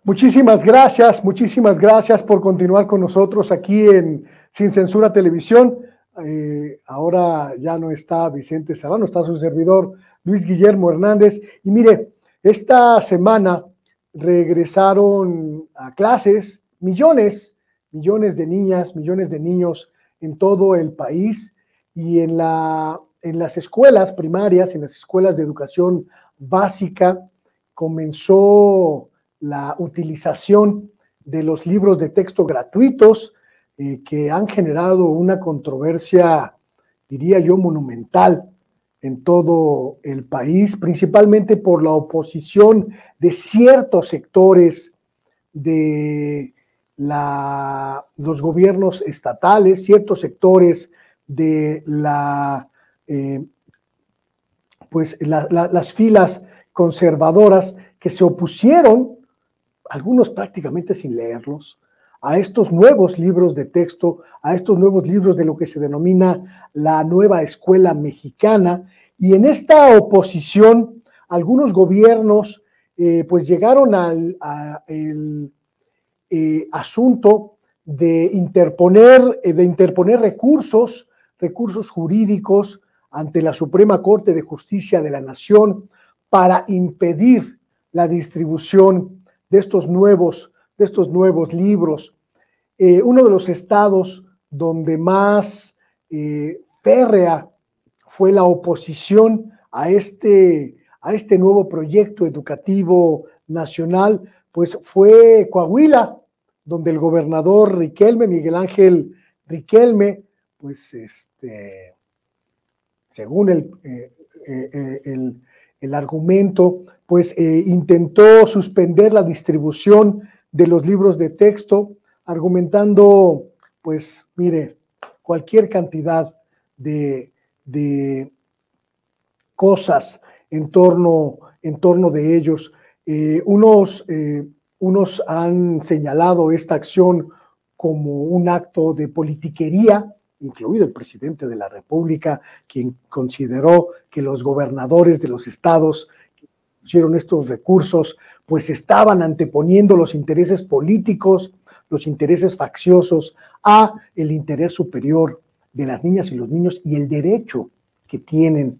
Muchísimas gracias por continuar con nosotros aquí en Sin Censura Televisión. Ahora ya no está Vicente Serrano, está su servidor Luis Guillermo Hernández. Y mire, esta semana regresaron a clases millones de niñas, millones de niños en todo el país, y en las escuelas primarias, en las escuelas de educación básica, comenzó la utilización de los libros de texto gratuitos que han generado una controversia, diría yo, monumental en todo el país, principalmente por la oposición de ciertos sectores de los gobiernos estatales, ciertos sectores de las filas conservadoras que se opusieron, algunos prácticamente sin leerlos, a estos nuevos libros de texto, a estos nuevos libros de lo que se denomina la nueva escuela mexicana. Y en esta oposición, algunos gobiernos pues llegaron al asunto de interponer recursos jurídicos ante la Suprema Corte de Justicia de la Nación para impedir la distribución de estos nuevos libros. Uno de los estados donde más férrea fue la oposición a este nuevo proyecto educativo nacional, pues fue Coahuila, donde el gobernador Riquelme, Miguel Ángel Riquelme, pues según el argumento, pues intentó suspender la distribución de los libros de texto, argumentando, pues mire, cualquier cantidad de cosas en torno de ellos. Unos han señalado esta acción como un acto de politiquería, incluido el presidente de la República, quien consideró que los gobernadores de los estados que pusieron estos recursos, pues estaban anteponiendo los intereses políticos, los intereses facciosos, a el interés superior de las niñas y los niños y el derecho que tienen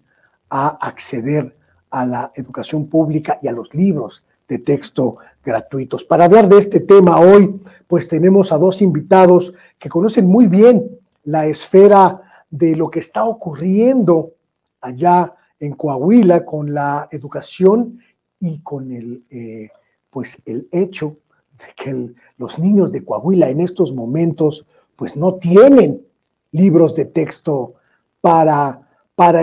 a acceder a la educación pública y a los libros de texto gratuitos. Para hablar de este tema hoy, pues tenemos a dos invitados que conocen muy bien la esfera de lo que está ocurriendo allá en Coahuila con la educación y con el hecho de que los niños de Coahuila en estos momentos pues no tienen libros de texto para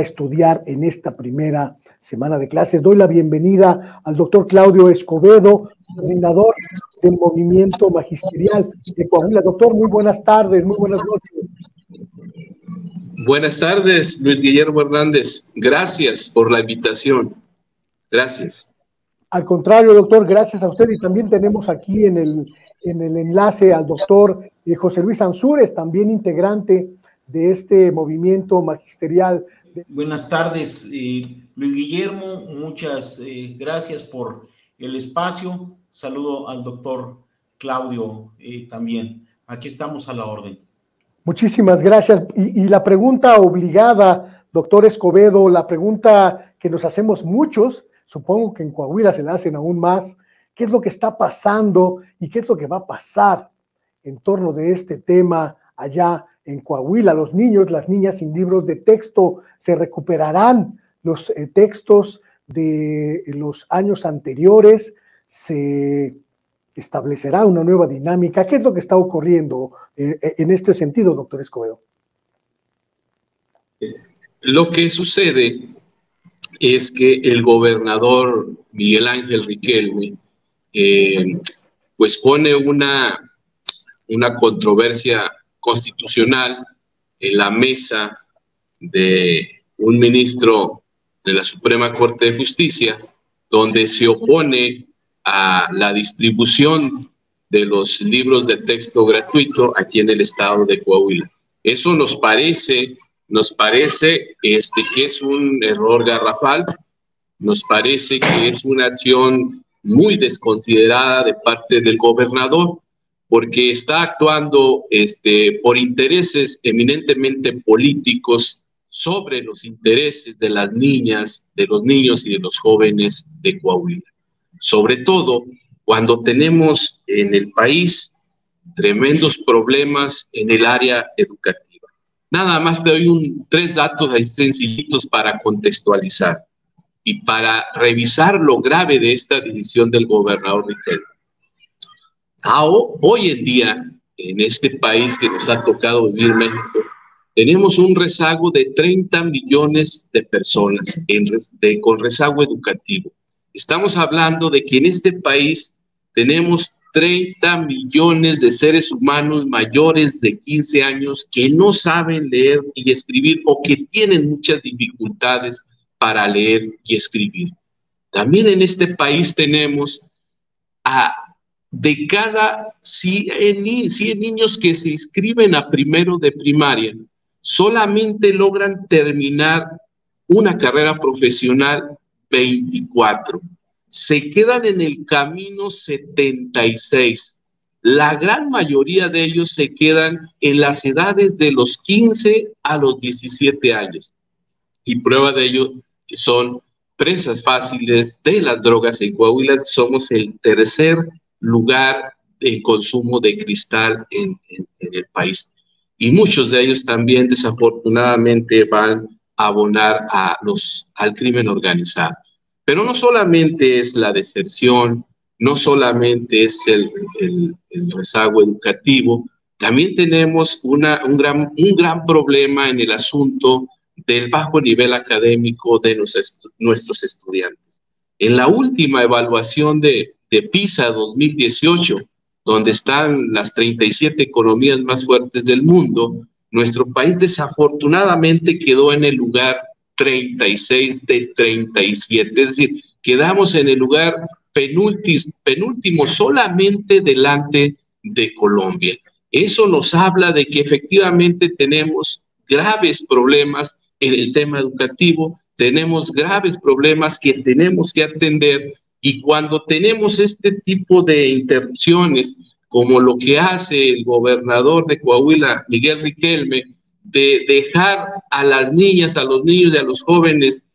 estudiar en esta primera semana de clases. Doy la bienvenida al doctor Claudio Escobedo, coordinador del Movimiento Magisterial de Coahuila. Doctor, muy buenas tardes, muy buenas noches. Buenas tardes, Luis Guillermo Hernández. Gracias por la invitación. Gracias. Al contrario, doctor, gracias a usted. Y también tenemos aquí en el enlace al doctor José Luis Ansúrez, también integrante de este movimiento magisterial. Buenas tardes, Luis Guillermo. Muchas gracias por el espacio. Saludo al doctor Claudio también. Aquí estamos a la orden. Muchísimas gracias. Y la pregunta obligada, doctor Escobedo, la pregunta que nos hacemos muchos, supongo que en Coahuila se la hacen aún más, ¿qué es lo que está pasando y qué es lo que va a pasar en torno de este tema allá en Coahuila? Los niños, las niñas sin libros de texto, ¿se recuperarán los textos de los años anteriores? ¿Se establecerá una nueva dinámica? ¿Qué es lo que está ocurriendo en este sentido, doctor Escobedo? Lo que sucede es que el gobernador Miguel Ángel Riquelme pues pone una controversia constitucional en la mesa de un ministro de la Suprema Corte de Justicia, donde se opone a la distribución de los libros de texto gratuito aquí en el estado de Coahuila. Eso nos parece que es un error garrafal, nos parece que es una acción muy desconsiderada de parte del gobernador, porque está actuando por intereses eminentemente políticos sobre los intereses de las niñas, de los niños y de los jóvenes de Coahuila. Sobre todo cuando tenemos en el país tremendos problemas en el área educativa. Nada más te doy 3 datos ahí sencillitos para contextualizar y para revisar lo grave de esta decisión del gobernador Riquelme. Hoy en día, en este país que nos ha tocado vivir, México, tenemos un rezago de 30 millones de personas con rezago educativo. Estamos hablando de que en este país tenemos 30 millones de seres humanos mayores de 15 años que no saben leer y escribir o que tienen muchas dificultades para leer y escribir. También en este país tenemos de cada 100 niños que se inscriben a primero de primaria, solamente logran terminar una carrera profesional 24. Se quedan en el camino 76. La gran mayoría de ellos se quedan en las edades de los 15 a los 17 años. Y prueba de ello que son presas fáciles de las drogas. En Coahuila somos el tercer lugar en consumo de cristal en el país. Y muchos de ellos también desafortunadamente van a abonar al crimen organizado. Pero no solamente es la deserción, no solamente es el rezago educativo, también tenemos un gran problema en el asunto del bajo nivel académico de nuestros estudiantes. En la última evaluación de PISA 2018, donde están las 37 economías más fuertes del mundo, nuestro país desafortunadamente quedó en el lugar 36 de 37, es decir, quedamos en el lugar penúltimo solamente delante de Colombia. Eso nos habla de que efectivamente tenemos graves problemas en el tema educativo, tenemos graves problemas que tenemos que atender, y cuando tenemos este tipo de interrupciones, como lo que hace el gobernador de Coahuila, Miguel Riquelme, de dejar a las niñas, a los niños y a los jóvenes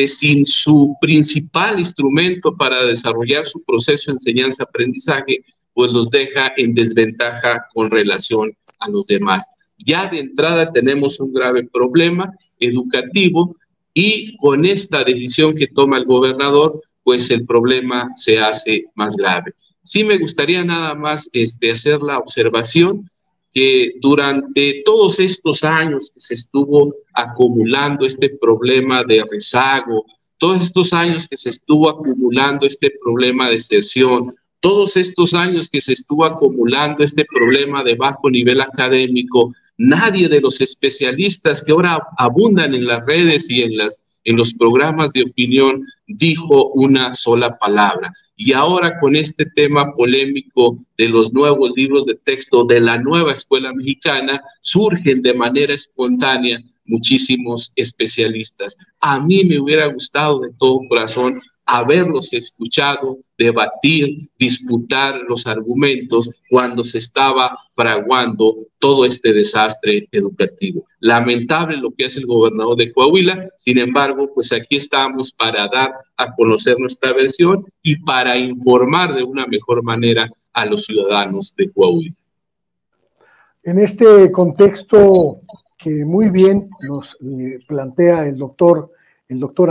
sin su principal instrumento para desarrollar su proceso de enseñanza-aprendizaje, pues los deja en desventaja con relación a los demás. Ya de entrada tenemos un grave problema educativo y con esta decisión que toma el gobernador, pues el problema se hace más grave. Sí me gustaría nada más hacer la observación que durante todos estos años que se estuvo acumulando este problema de rezago, todos estos años que se estuvo acumulando este problema de deserción, todos estos años que se estuvo acumulando este problema de bajo nivel académico, nadie de los especialistas que ahora abundan en las redes y en los programas de opinión dijo una sola palabra. Y ahora con este tema polémico de los nuevos libros de texto de la nueva escuela mexicana, surgen de manera espontánea muchísimos especialistas. A mí me hubiera gustado de todo corazón haberlos escuchado, debatir, disputar los argumentos cuando se estaba fraguando todo este desastre educativo. Lamentable lo que hace el gobernador de Coahuila, sin embargo, pues aquí estamos para dar a conocer nuestra versión y para informar de una mejor manera a los ciudadanos de Coahuila. En este contexto que muy bien nos plantea el doctor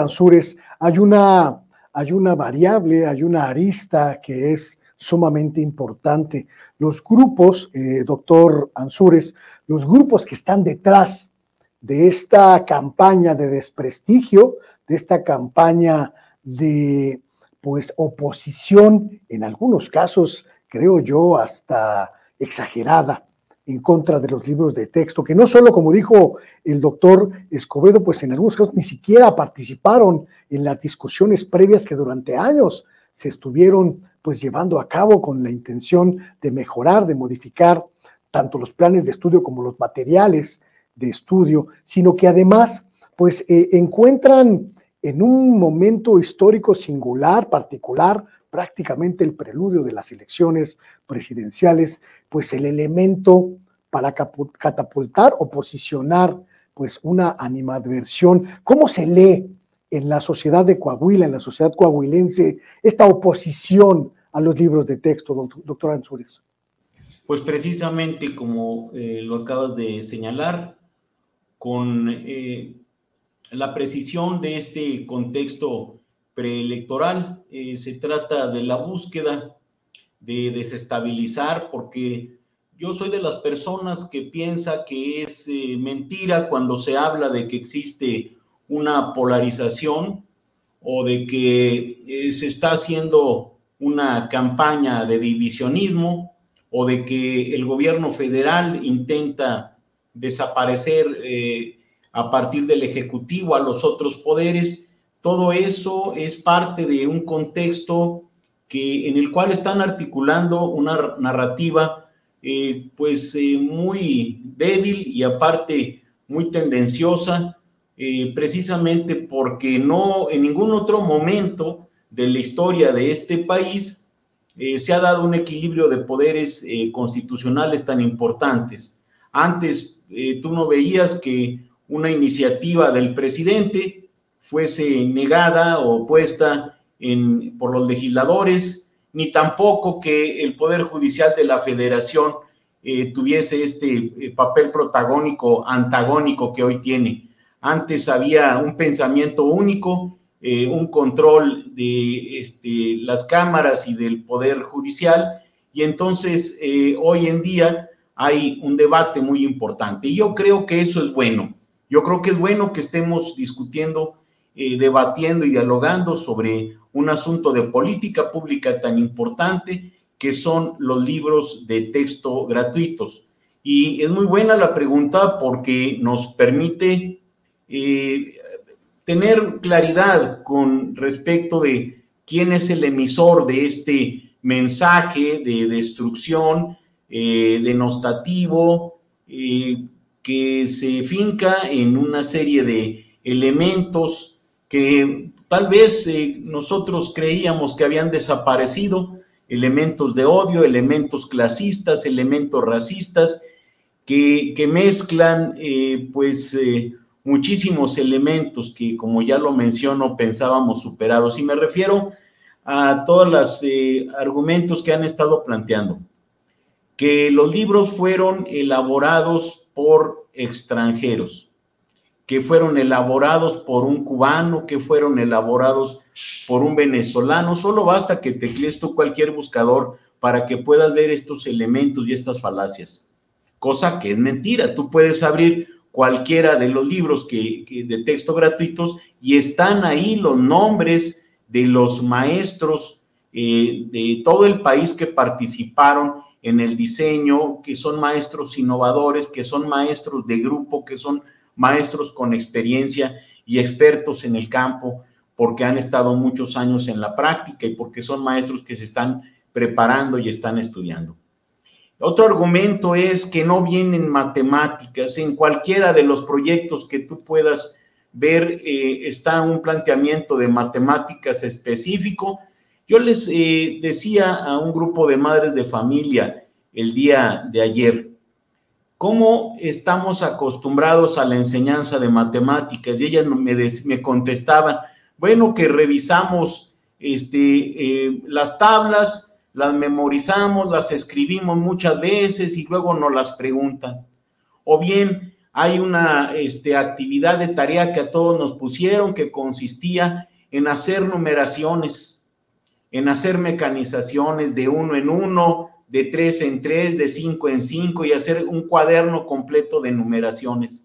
Ansúrez, hay una variable, hay una arista que es sumamente importante. Los grupos, doctor Ansúrez, los grupos que están detrás de esta campaña de desprestigio, de esta campaña de oposición, en algunos casos, creo yo, hasta exagerada, en contra de los libros de texto, que no solo, como dijo el doctor Escobedo, pues en algunos casos ni siquiera participaron en las discusiones previas que durante años se estuvieron pues llevando a cabo con la intención de mejorar, de modificar tanto los planes de estudio como los materiales de estudio, sino que además pues encuentran en un momento histórico singular, particular, prácticamente el preludio de las elecciones presidenciales, pues el elemento para catapultar o posicionar pues una animadversión. ¿Cómo se lee en la sociedad de Coahuila, en la sociedad coahuilense, esta oposición a los libros de texto, doctor Ansúrez? Pues precisamente como lo acabas de señalar, con la precisión de este contexto preelectoral, se trata de la búsqueda de desestabilizar, porque yo soy de las personas que piensa que es mentira cuando se habla de que existe una polarización o de que se está haciendo una campaña de divisionismo o de que el gobierno federal intenta desaparecer a partir del Ejecutivo a los otros poderes. Todo eso es parte de un contexto en el cual están articulando una narrativa muy débil y aparte muy tendenciosa, precisamente porque no en ningún otro momento de la historia de este país se ha dado un equilibrio de poderes constitucionales tan importantes. Antes tú no veías que una iniciativa del presidente fuese negada o puesta por los legisladores, ni tampoco que el Poder Judicial de la Federación tuviese este papel protagónico, antagónico que hoy tiene. Antes había un pensamiento único, un control de las cámaras y del Poder Judicial, y entonces hoy en día hay un debate muy importante. Y yo creo que eso es bueno. Yo creo que es bueno que estemos discutiendo, debatiendo y dialogando sobre un asunto de política pública tan importante que son los libros de texto gratuitos. Y es muy buena la pregunta porque nos permite tener claridad con respecto de quién es el emisor de este mensaje de destrucción, denostativo, que se finca en una serie de elementos que tal vez nosotros creíamos que habían desaparecido, elementos de odio, elementos clasistas, elementos racistas, que mezclan muchísimos elementos que, como ya lo menciono, pensábamos superados. Y me refiero a todos los argumentos que han estado planteando, que los libros fueron elaborados por extranjeros, que fueron elaborados por un cubano, que fueron elaborados por un venezolano. Solo basta que teclees tú cualquier buscador para que puedas ver estos elementos y estas falacias, cosa que es mentira. Tú puedes abrir cualquiera de los libros de texto gratuitos y están ahí los nombres de los maestros de todo el país que participaron en el diseño, que son maestros innovadores, que son maestros de grupo, que son maestros con experiencia y expertos en el campo, porque han estado muchos años en la práctica y porque son maestros que se están preparando y están estudiando. Otro argumento es que no vienen matemáticas. En cualquiera de los proyectos que tú puedas ver está un planteamiento de matemáticas específico. Yo les decía a un grupo de madres de familia el día de ayer, ¿cómo estamos acostumbrados a la enseñanza de matemáticas? Y ellas me contestaban, bueno, que revisamos las tablas, las memorizamos, las escribimos muchas veces y luego nos las preguntan. O bien hay una actividad de tarea que a todos nos pusieron que consistía en hacer numeraciones, en hacer mecanizaciones de 1 en 1, de 3 en 3, de 5 en 5 y hacer un cuaderno completo de numeraciones.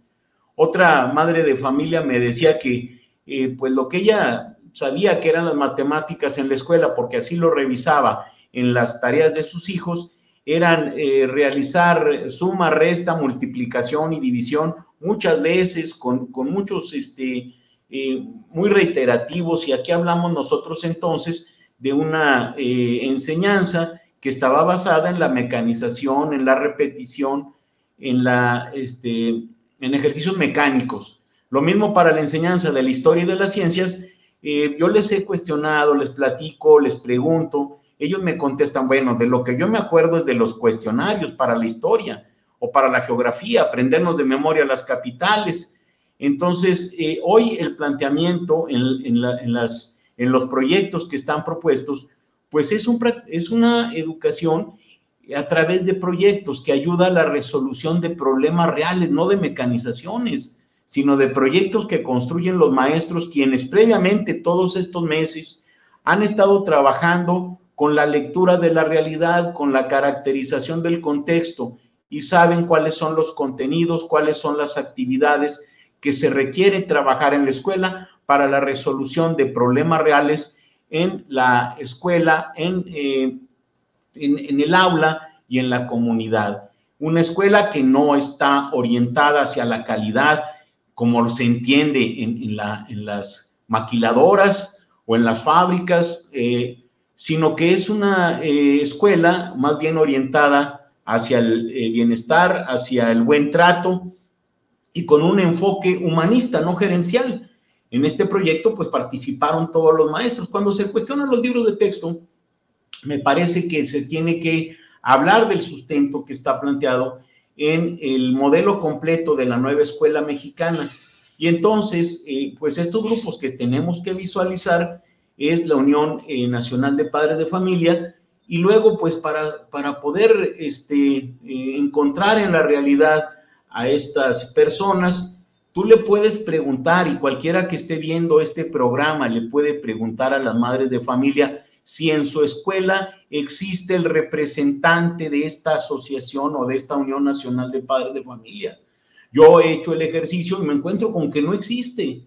Otra madre de familia me decía que pues lo que ella sabía que eran las matemáticas en la escuela, porque así lo revisaba en las tareas de sus hijos, eran realizar suma, resta, multiplicación y división muchas veces con muchos muy reiterativos. Y aquí hablamos nosotros entonces de una enseñanza que estaba basada en la mecanización, en la repetición, en ejercicios mecánicos. Lo mismo para la enseñanza de la historia y de las ciencias, Yo les he cuestionado, les platico, les pregunto, ellos me contestan, bueno, de lo que yo me acuerdo es de los cuestionarios para la historia o para la geografía, aprendernos de memoria las capitales. Entonces, hoy el planteamiento en los proyectos que están propuestos, pues es una educación a través de proyectos que ayuda a la resolución de problemas reales, no de mecanizaciones, sino de proyectos que construyen los maestros, quienes previamente todos estos meses han estado trabajando con la lectura de la realidad, con la caracterización del contexto, y saben cuáles son los contenidos, cuáles son las actividades que se requiere trabajar en la escuela para la resolución de problemas reales en la escuela, en el aula y en la comunidad. Una escuela que no está orientada hacia la calidad, como se entiende en las maquiladoras o en las fábricas, sino que es una escuela más bien orientada hacia el bienestar, hacia el buen trato y con un enfoque humanista, no gerencial. En este proyecto pues participaron todos los maestros. Cuando se cuestionan los libros de texto, me parece que se tiene que hablar del sustento que está planteado en el modelo completo de la nueva escuela mexicana. Y entonces, pues estos grupos que tenemos que visualizar es la Unión Nacional de Padres de Familia, y luego, pues para poder encontrar en la realidad a estas personas, tú le puedes preguntar, y cualquiera que esté viendo este programa le puede preguntar a las madres de familia si en su escuela existe el representante de esta asociación o de esta Unión Nacional de Padres de Familia. Yo he hecho el ejercicio y me encuentro con que no existe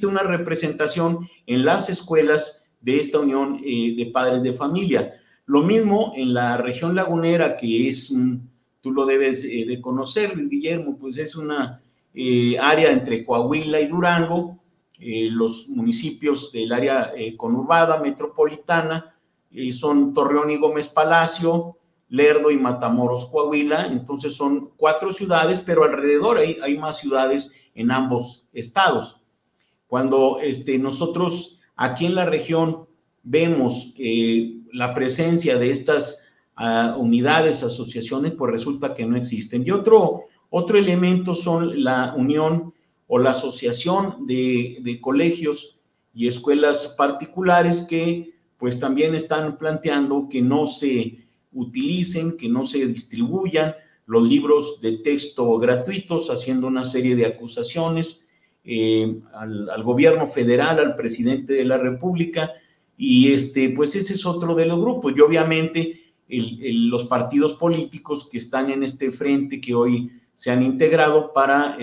una representación en las escuelas de esta Unión de Padres de Familia. Lo mismo en la región lagunera, que es, tú lo debes de conocer, Luis Guillermo, pues es una área entre Coahuila y Durango, los municipios del área conurbada, metropolitana, son Torreón y Gómez Palacio, Lerdo y Matamoros, Coahuila. Entonces son 4 ciudades, pero alrededor hay más ciudades en ambos estados. Cuando nosotros aquí en la región vemos la presencia de estas unidades, asociaciones, pues resulta que no existen. Y otro elemento son la unión o la asociación de colegios y escuelas particulares que pues también están planteando que no se utilicen, que no se distribuyan los libros de texto gratuitos, haciendo una serie de acusaciones al gobierno federal, al presidente de la República, y pues ese es otro de los grupos. Y obviamente los partidos políticos que están en este frente, que hoy se han integrado para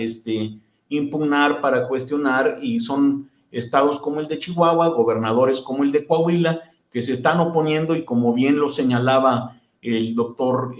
impugnar, para cuestionar, y son estados como el de Chihuahua, gobernadores como el de Coahuila, que se están oponiendo, y como bien lo señalaba el doctor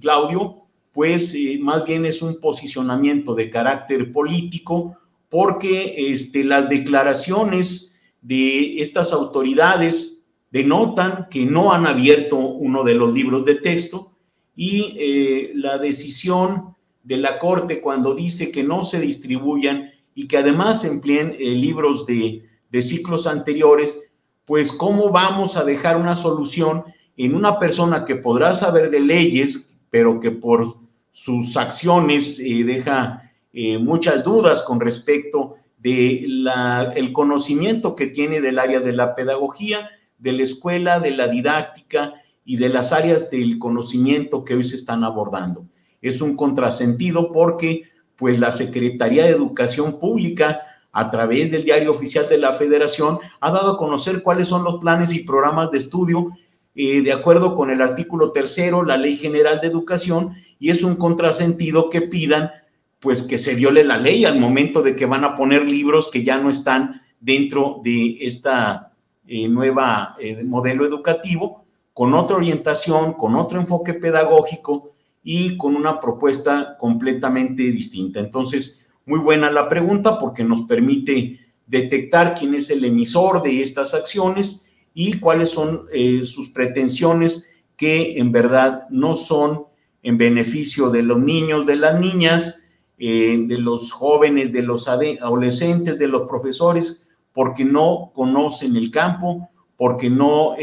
Claudio, pues más bien es un posicionamiento de carácter político, porque las declaraciones de estas autoridades denotan que no han abierto uno de los libros de texto, y la decisión de la Corte cuando dice que no se distribuyan y que además empleen libros de ciclos anteriores, pues cómo vamos a dejar una solución en una persona que podrá saber de leyes, pero que por sus acciones deja muchas dudas con respecto del conocimiento que tiene del área de la pedagogía, de la escuela, de la didáctica y de las áreas del conocimiento que hoy se están abordando. Es un contrasentido porque pues la Secretaría de Educación Pública, a través del Diario Oficial de la Federación, ha dado a conocer cuáles son los planes y programas de estudio de acuerdo con el artículo 3º, la Ley General de Educación, y es un contrasentido que pidan pues que se viole la ley al momento de que van a poner libros que ya no están dentro de esta nueva modelo educativo, con otra orientación, con otro enfoque pedagógico y con una propuesta completamente distinta. Entonces, muy buena la pregunta porque nos permite detectar quién es el emisor de estas acciones y cuáles son sus pretensiones, que en verdad no son en beneficio de los niños, de las niñas, de los jóvenes, de los adolescentes, de los profesores, porque no conocen el campo, porque no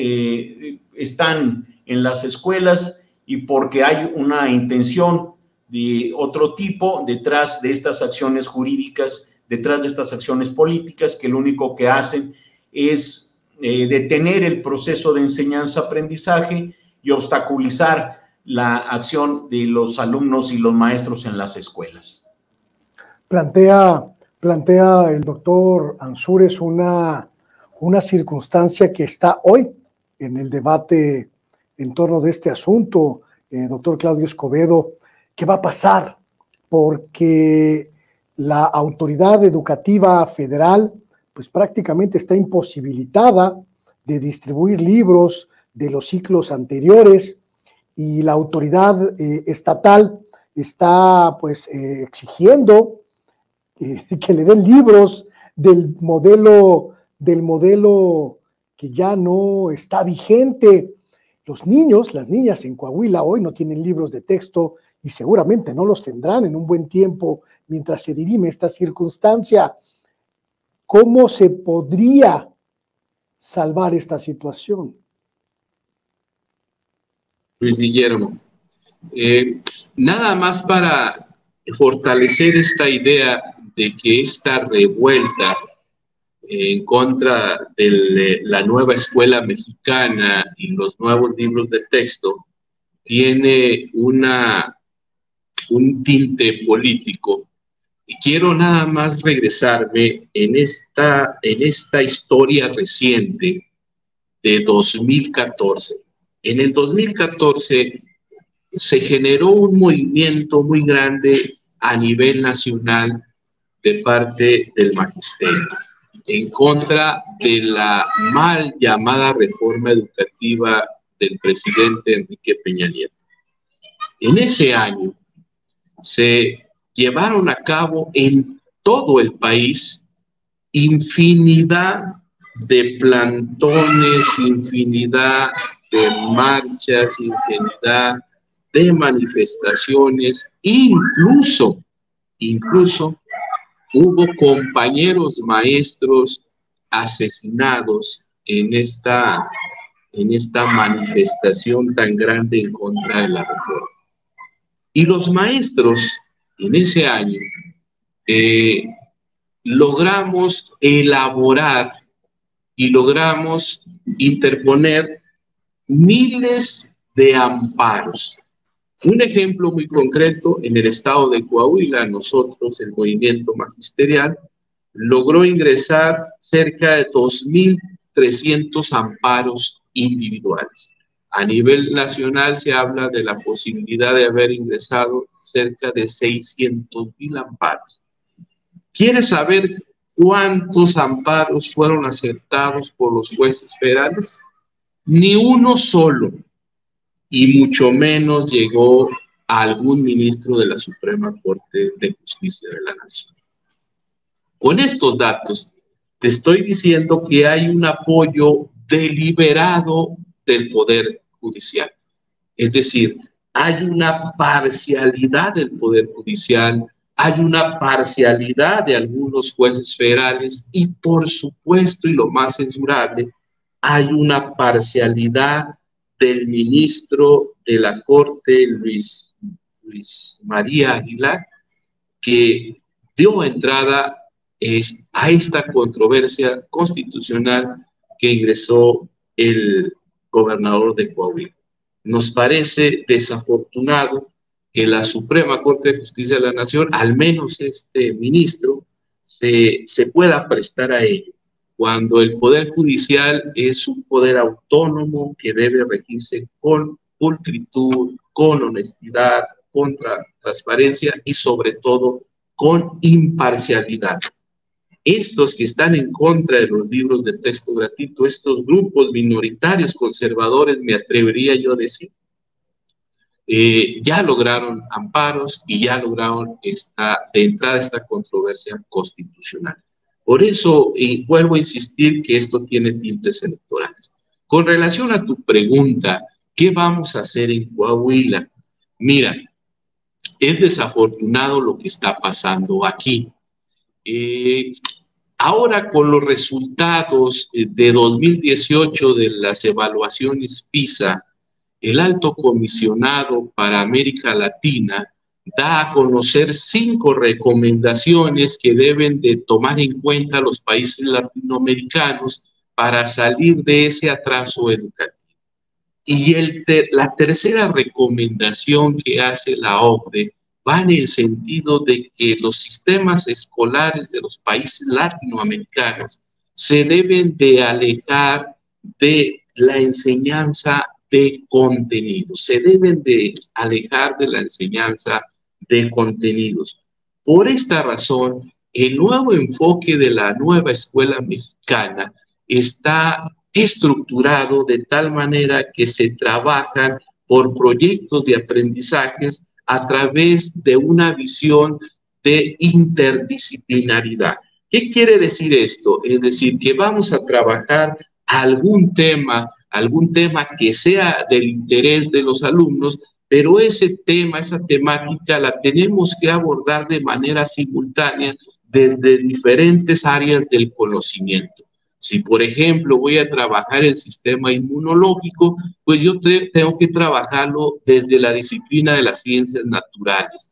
están en las escuelas y porque hay una intención de otro tipo detrás de estas acciones jurídicas, detrás de estas acciones políticas, que lo único que hacen es detener el proceso de enseñanza-aprendizaje y obstaculizar la acción de los alumnos y los maestros en las escuelas. Plantea el doctor Ansúrez una circunstancia que está hoy en el debate en torno de este asunto, doctor Claudio Escobedo. ¿Qué va a pasar? Porque la autoridad educativa federal pues prácticamente está imposibilitada de distribuir libros de los ciclos anteriores, y la autoridad estatal está pues exigiendo que le den libros del modelo que ya no está vigente. Los niños, las niñas en Coahuila hoy no tienen libros de texto y seguramente no los tendrán en un buen tiempo mientras se dirime esta circunstancia. ¿Cómo se podría salvar esta situación? Luis Guillermo, nada más para fortalecer esta idea de que esta revuelta en contra de la nueva escuela mexicana y los nuevos libros de texto tiene un tinte político. Y quiero nada más regresarme en esta historia reciente de 2014. En el 2014 se generó un movimiento muy grande a nivel nacional de parte del magisterio en contra de la mal llamada reforma educativa del presidente Enrique Peña Nieto. En ese año se llevaron a cabo en todo el país infinidad de plantones, infinidad de marchas, infinidad de manifestaciones, incluso hubo compañeros maestros asesinados en esta manifestación tan grande en contra de la reforma. Y los maestros en ese año logramos elaborar y logramos interponer miles de amparos. Un ejemplo muy concreto, en el estado de Coahuila, nosotros, el movimiento magisterial, logró ingresar cerca de 2.300 amparos individuales. A nivel nacional se habla de la posibilidad de haber ingresado cerca de 600,000 amparos. ¿Quieres saber cuántos amparos fueron aceptados por los jueces federales? Ni uno solo, y mucho menos llegó a algún ministro de la Suprema Corte de Justicia de la Nación. Con estos datos, te estoy diciendo que hay un apoyo deliberado del Poder Judicial. Es decir, hay una parcialidad del Poder Judicial, hay una parcialidad de algunos jueces federales y, por supuesto, y lo más censurable, hay una parcialidad del ministro de la Corte, Luis María Aguilar, que dio entrada a esta controversia constitucional que ingresó el gobernador de Coahuila. Nos parece desafortunado que la Suprema Corte de Justicia de la Nación, al menos este ministro, se pueda prestar a ello, cuando el Poder Judicial es un poder autónomo que debe regirse con pulcritud, con honestidad, con transparencia y sobre todo con imparcialidad. Estos que están en contra de los libros de texto gratuito, estos grupos minoritarios conservadores, me atrevería yo a decir, ya lograron amparos y ya lograron de entrada esta controversia constitucional. Por eso vuelvo a insistir que esto tiene tintes electorales. Con relación a tu pregunta, ¿qué vamos a hacer en Coahuila? Mira, es desafortunado lo que está pasando aquí. Ahora, con los resultados de 2018 de las evaluaciones PISA, el Alto Comisionado para América Latina da a conocer 5 recomendaciones que deben de tomar en cuenta los países latinoamericanos para salir de ese atraso educativo. Y la tercera recomendación que hace la OCDE va en el sentido de que los sistemas escolares de los países latinoamericanos se deben de alejar de la enseñanza de contenidos, se deben de alejar de la enseñanza de contenidos. Por esta razón, el nuevo enfoque de la nueva escuela mexicana está estructurado de tal manera que se trabajan por proyectos de aprendizajes a través de una visión de interdisciplinaridad. ¿Qué quiere decir esto? Es decir, que vamos a trabajar algún tema que sea del interés de los alumnos, pero ese tema, esa temática la tenemos que abordar de manera simultánea desde diferentes áreas del conocimiento. Si, por ejemplo, voy a trabajar el sistema inmunológico, pues yo tengo que trabajarlo desde la disciplina de las ciencias naturales,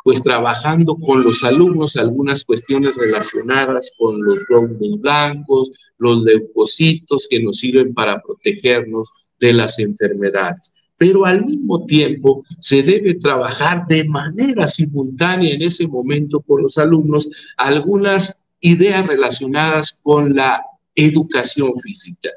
pues trabajando con los alumnos algunas cuestiones relacionadas con los glóbulos blancos, los leucocitos que nos sirven para protegernos de las enfermedades. Pero al mismo tiempo se debe trabajar de manera simultánea en ese momento con los alumnos algunas ideas relacionadas con la educación física,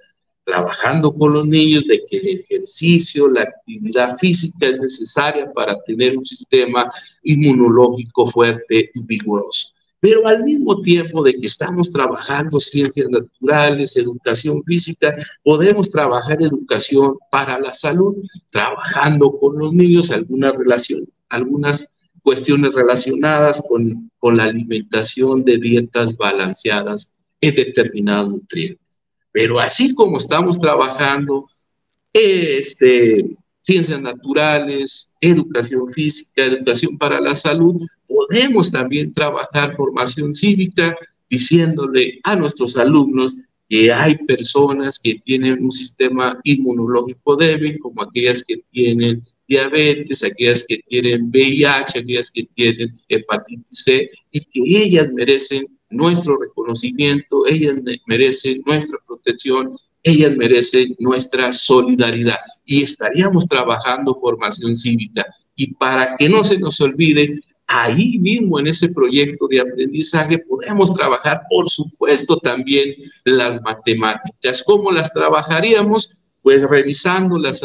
trabajando con los niños de que el ejercicio, la actividad física es necesaria para tener un sistema inmunológico fuerte y vigoroso. Pero al mismo tiempo de que estamos trabajando ciencias naturales, educación física, podemos trabajar educación para la salud, trabajando con los niños algunas cuestiones relacionadas con la alimentación de dietas balanceadas en determinados nutrientes. Pero así como estamos trabajando ciencias naturales, educación física, educación para la salud, podemos también trabajar formación cívica diciéndole a nuestros alumnos que hay personas que tienen un sistema inmunológico débil, como aquellas que tienen diabetes, aquellas que tienen VIH, aquellas que tienen hepatitis C, y que ellas merecen nuestro reconocimiento, ellas merecen nuestra protección, ellas merecen nuestra solidaridad. Y estaríamos trabajando formación cívica. Y para que no se nos olvide, ahí mismo en ese proyecto de aprendizaje podemos trabajar, por supuesto, también las matemáticas. ¿Cómo las trabajaríamos? Pues revisando las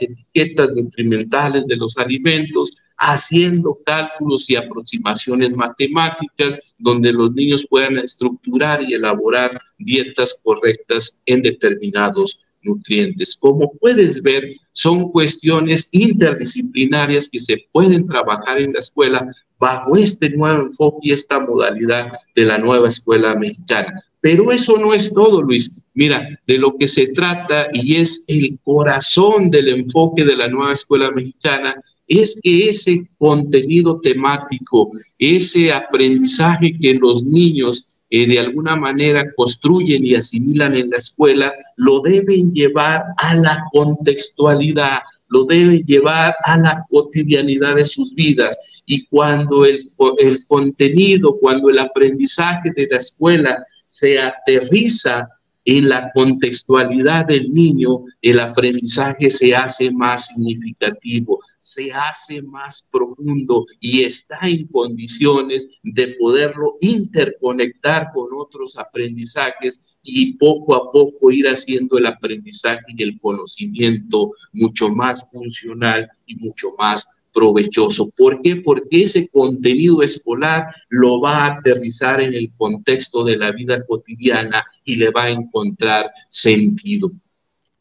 etiquetas nutrimentales de los alimentos, haciendo cálculos y aproximaciones matemáticas, donde los niños puedan estructurar y elaborar dietas correctas en determinados nutrientes. Como puedes ver, son cuestiones interdisciplinarias que se pueden trabajar en la escuela bajo este nuevo enfoque y esta modalidad de la nueva escuela mexicana. Pero eso no es todo, Luis. Mira, de lo que se trata, y es el corazón del enfoque de la nueva escuela mexicana, es que ese contenido temático, ese aprendizaje que los niños de alguna manera construyen y asimilan en la escuela, lo deben llevar a la contextualidad, lo deben llevar a la cotidianidad de sus vidas. Y cuando el contenido, cuando el aprendizaje de la escuela se aterriza en la contextualidad del niño, el aprendizaje se hace más significativo, se hace más profundo y está en condiciones de poderlo interconectar con otros aprendizajes y poco a poco ir haciendo el aprendizaje y el conocimiento mucho más funcional y mucho más provechoso. ¿Por qué? Porque ese contenido escolar lo va a aterrizar en el contexto de la vida cotidiana y le va a encontrar sentido.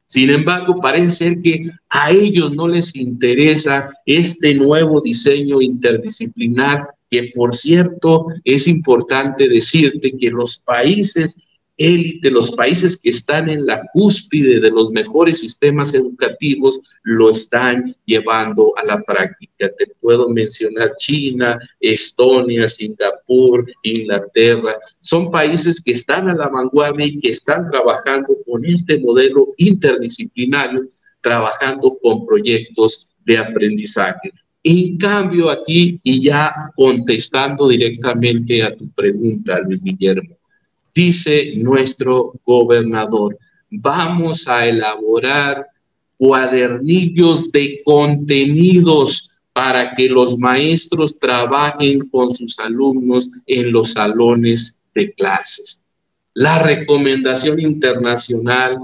Sin embargo, parece ser que a ellos no les interesa este nuevo diseño interdisciplinar, que por cierto es importante decirte que los países élite, los países que están en la cúspide de los mejores sistemas educativos, lo están llevando a la práctica. Te puedo mencionar China, Estonia, Singapur, Inglaterra. Son países que están a la vanguardia y que están trabajando con este modelo interdisciplinario, trabajando con proyectos de aprendizaje. En cambio aquí, y ya contestando directamente a tu pregunta, Luis Guillermo, dice nuestro gobernador, vamos a elaborar cuadernillos de contenidos para que los maestros trabajen con sus alumnos en los salones de clases. La recomendación internacional,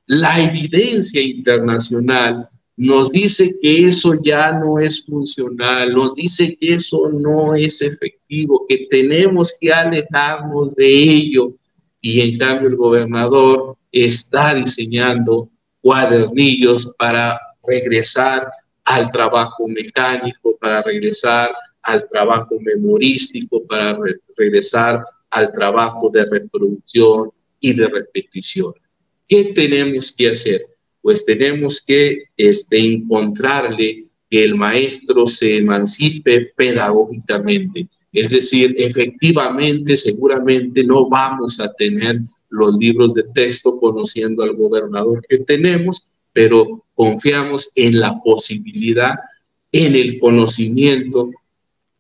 la evidencia internacional nos dice que eso ya no es funcional, nos dice que eso no es efectivo, que tenemos que alejarnos de ello. Y en cambio el gobernador está diseñando cuadernillos para regresar al trabajo mecánico, para regresar al trabajo memorístico, para regresar al trabajo de reproducción y de repetición. ¿Qué tenemos que hacer? Pues tenemos que encontrarle que el maestro se emancipe pedagógicamente. Es decir, efectivamente, seguramente no vamos a tener los libros de texto conociendo al gobernador que tenemos, pero confiamos en la posibilidad, en el conocimiento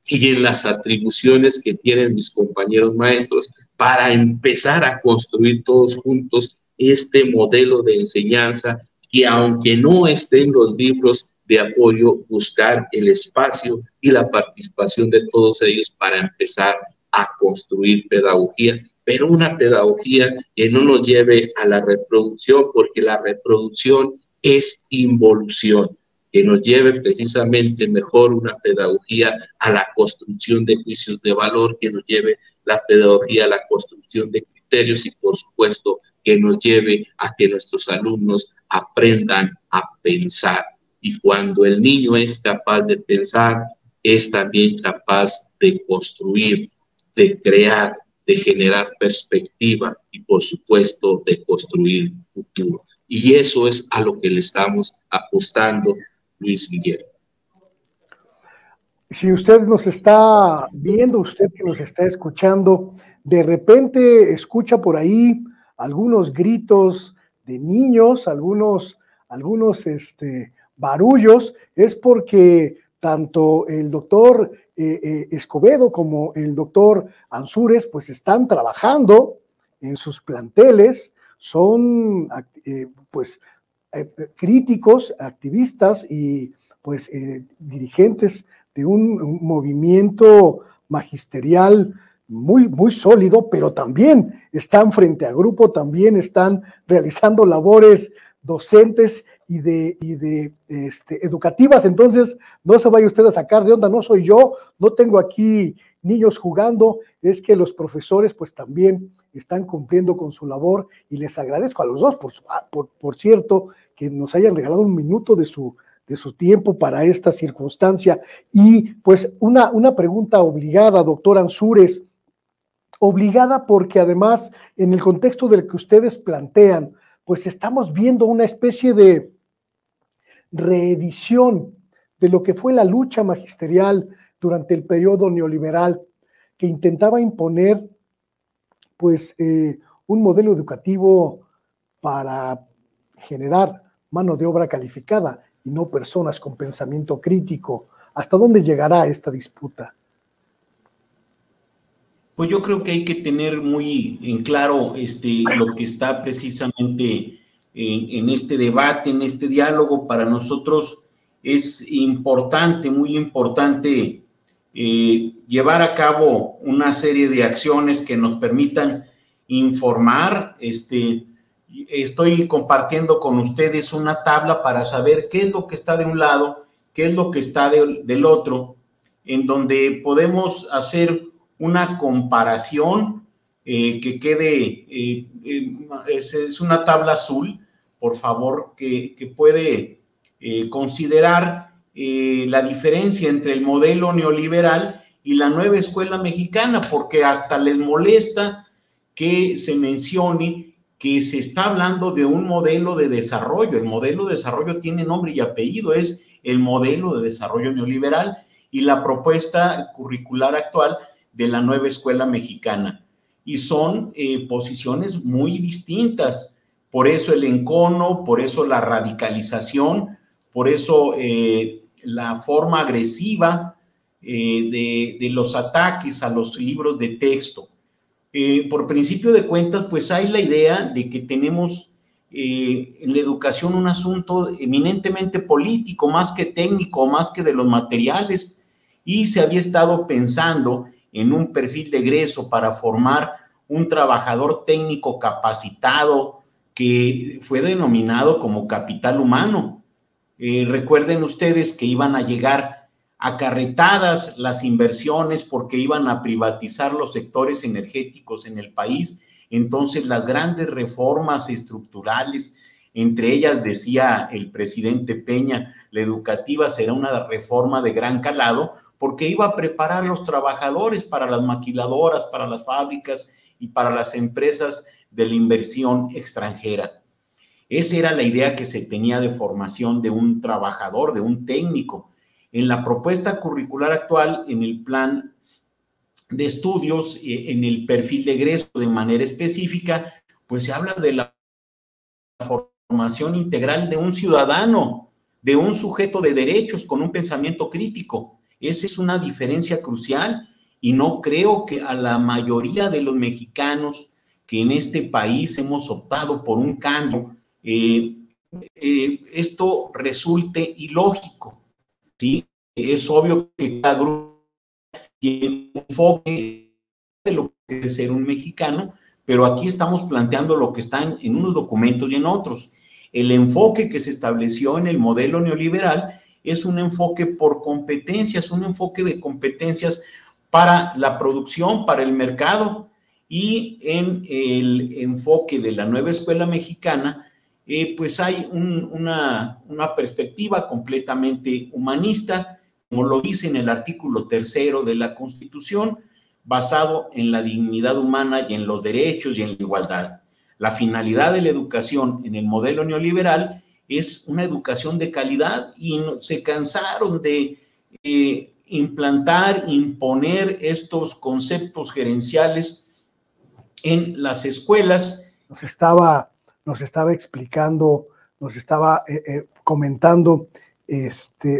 y en las atribuciones que tienen mis compañeros maestros para empezar a construir todos juntos este modelo de enseñanza que, aunque no estén los libros de apoyo, buscar el espacio y la participación de todos ellos para empezar a construir pedagogía, pero una pedagogía que no nos lleve a la reproducción, porque la reproducción es involución, que nos lleve precisamente mejor una pedagogía a la construcción de juicios de valor, que nos lleve la pedagogía a la construcción de criterios y, por supuesto, que nos lleve a que nuestros alumnos aprendan a pensar. Y cuando el niño es capaz de pensar, es también capaz de construir, de crear, de generar perspectiva y, por supuesto, de construir futuro. Y eso es a lo que le estamos apostando, Luis Guillermo. Si usted nos está viendo, usted que nos está escuchando, de repente escucha por ahí algunos gritos de niños, algunos barullos, es porque tanto el doctor Escobedo como el doctor Ansúrez pues están trabajando en sus planteles, son críticos, activistas y pues dirigentes de un movimiento magisterial muy, muy sólido, pero también están frente a grupo, también están realizando labores docentes y educativas. Entonces, no se vaya usted a sacar de onda, no soy yo, no tengo aquí niños jugando, es que los profesores pues también están cumpliendo con su labor y les agradezco a los dos, por cierto, que nos hayan regalado un minuto de su tiempo para esta circunstancia. Y pues una pregunta obligada, doctor Ansúrez, obligada porque además en el contexto del que ustedes plantean, pues estamos viendo una especie de reedición de lo que fue la lucha magisterial durante el periodo neoliberal, que intentaba imponer pues un modelo educativo para generar mano de obra calificada y no personas con pensamiento crítico. ¿Hasta dónde llegará esta disputa? Pues yo creo que hay que tener muy en claro lo que está precisamente en este debate, en este diálogo. Para nosotros es importante, muy importante, llevar a cabo una serie de acciones que nos permitan informar. Estoy compartiendo con ustedes una tabla para saber qué es lo que está de un lado, qué es lo que está del otro, en donde podemos hacer una comparación que quede, es una tabla azul, por favor, que puede considerar la diferencia entre el modelo neoliberal y la nueva escuela mexicana, porque hasta les molesta que se mencione que se está hablando de un modelo de desarrollo. El modelo de desarrollo tiene nombre y apellido, es el modelo de desarrollo neoliberal y la propuesta curricular actual de la nueva escuela mexicana. Y son posiciones muy distintas. Por eso el encono, por eso la radicalización, por eso la forma agresiva de los ataques a los libros de texto. Por principio de cuentas, pues hay la idea de que tenemos en la educación un asunto eminentemente político, más que técnico, más que de los materiales, y se había estado pensando en un perfil de egreso para formar un trabajador técnico capacitado que fue denominado como capital humano. Recuerden ustedes que iban a llegar acarretadas las inversiones porque iban a privatizar los sectores energéticos en el país. Entonces las grandes reformas estructurales, entre ellas decía el presidente Peña, la educativa será una reforma de gran calado porque iba a preparar a los trabajadores para las maquiladoras, para las fábricas y para las empresas de la inversión extranjera. Esa era la idea que se tenía de formación de un trabajador, de un técnico. En la propuesta curricular actual, en el plan de estudios, en el perfil de egreso de manera específica, pues se habla de la formación integral de un ciudadano, de un sujeto de derechos con un pensamiento crítico. Esa es una diferencia crucial y no creo que a la mayoría de los mexicanos que en este país hemos optado por un cambio, esto resulte ilógico, ¿sí? Es obvio que cada grupo tiene un enfoque de lo que debe ser un mexicano, pero aquí estamos planteando lo que está en unos documentos y en otros. El enfoque que se estableció en el modelo neoliberal es un enfoque por competencias, un enfoque de competencias para la producción, para el mercado, y en el enfoque de la nueva escuela mexicana, pues hay una perspectiva completamente humanista, como lo dice en el artículo 3 de la Constitución, basado en la dignidad humana y en los derechos y en la igualdad. La finalidad de la educación en el modelo neoliberal es una educación de calidad y se cansaron de implantar, imponer estos conceptos gerenciales en las escuelas. Nos estaba explicando, nos estaba comentando